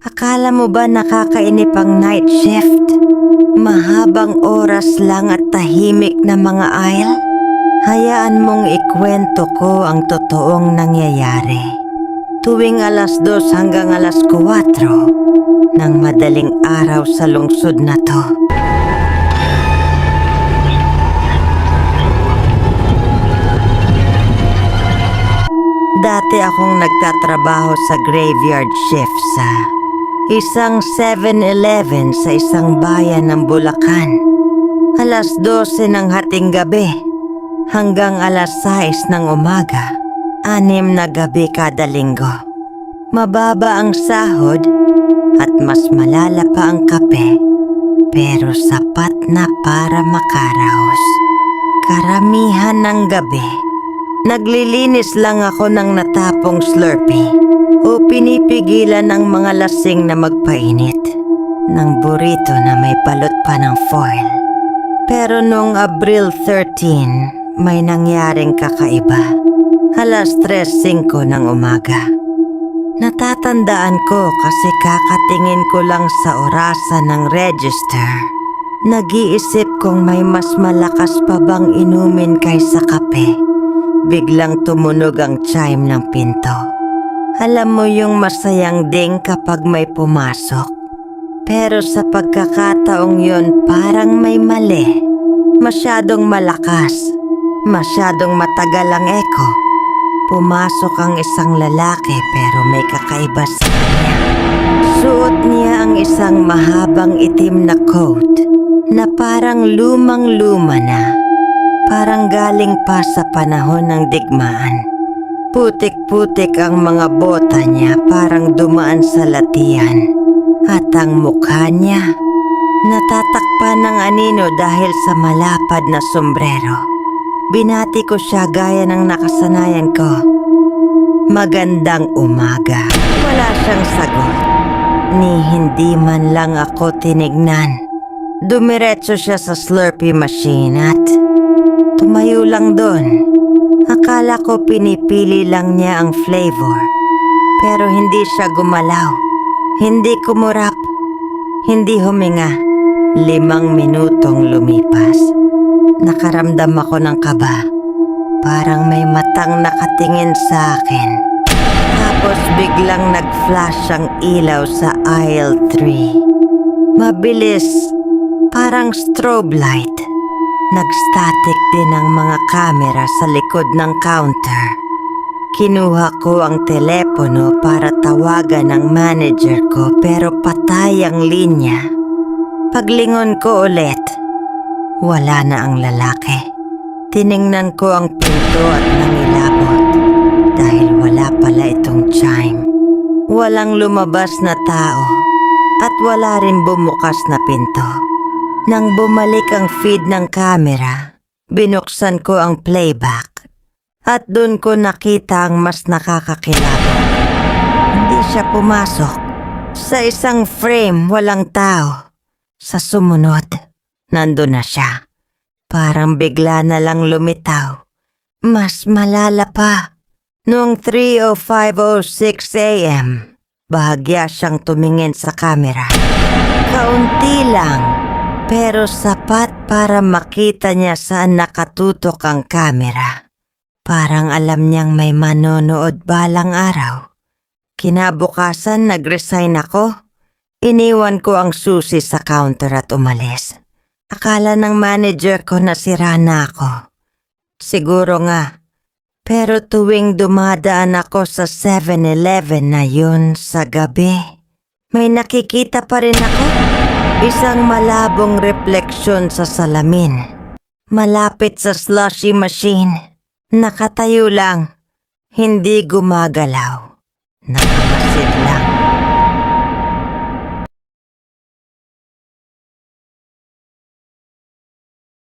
Akala mo ba nakakainip ang night shift? Mahabang oras lang at tahimik na mga aisle? Hayaan mong ikwento ko ang totoong nangyayari. Tuwing 2:00 hanggang 4:00 ng madaling araw sa lungsod na to. Dati akong nagtatrabaho sa graveyard shift sa isang 7-Eleven sa isang bayan ng Bulacan. 12:00 ng hating gabi hanggang 6:00 ng umaga, 6 na gabi kada linggo. Mababa ang sahod at mas malala pa ang kape, pero sapat na para makaraos. Karamihan ng gabi, naglilinis lang ako ng natapong Slurpee o pinipigilan ng mga lasing na magpainit ng burrito na may balot pa ng foil. Pero noong Abril 13, may nangyaring kakaiba. 3:05 ng umaga. Natatandaan ko kasi kakatingin ko lang sa orasan ng register. Nag-iisip kung may mas malakas pa bang inumin kaysa kape. Biglang tumunog ang chime ng pinto. Alam mo yung masayang ding kapag may pumasok. Pero sa pagkakataong yun parang may mali. Masyadong malakas. Masyadong matagal ang echo. Pumasok ang isang lalaki pero may kakaiba sa kanya. Suot niya ang isang mahabang itim na coat na parang lumang-luma na. Parang galing pa sa panahon ng digmaan. Putik-putik ang mga bota niya parang dumaan sa latihan. At ang mukha niya, natatakpan ng anino dahil sa malapad na sombrero. Binati ko siya gaya ng nakasanayan ko. Magandang umaga. Wala siyang sagot. Ni hindi man lang ako tinignan. Dumiretso siya sa Slurpee machine at tumayo lang doon. Akala ko pinipili lang niya ang flavor. Pero hindi siya gumalaw. Hindi kumurap. Hindi huminga. 5 minutong lumipas. Nakaramdam ako ng kaba. Parang may matang nakatingin sa akin. Tapos biglang nag-flash ang ilaw sa aisle 3. Mabilis. Parang strobe light. Nag-static din ang mga kamera sa likod ng counter. Kinuha ko ang telepono para tawagan ang manager ko pero patay ang linya. Paglingon ko ulit, wala na ang lalaki. Tiningnan ko ang pinto at nangilabot dahil wala pala itong chime. Walang lumabas na tao at wala rin bumukas na pinto. Nang bumalik ang feed ng camera, binuksan ko ang playback at doon ko nakita ang mas nakakakilabot. Hindi siya pumasok. Sa isang frame, walang tao. Sa sumunod, nandun na siya. Parang bigla na lang lumitaw. Mas malala pa. Noong 3:05:06 a.m., bahagya siyang tumingin sa camera. Kaunti lang. Pero sapat para makita niya saan nakatutok ang kamera. Parang alam niyang may manonood balang araw. Kinabukasan nag-resign ako. Iniwan ko ang susi sa counter at umalis. Akala ng manager ko na sira na ako. Siguro nga. Pero tuwing dumadaan ako sa 7-Eleven na yun sa gabi, may nakikita pa rin ako. Isang malabong refleksyon sa salamin. Malapit sa slushy machine. Nakatayo lang. Hindi gumagalaw. Nakamasid lang.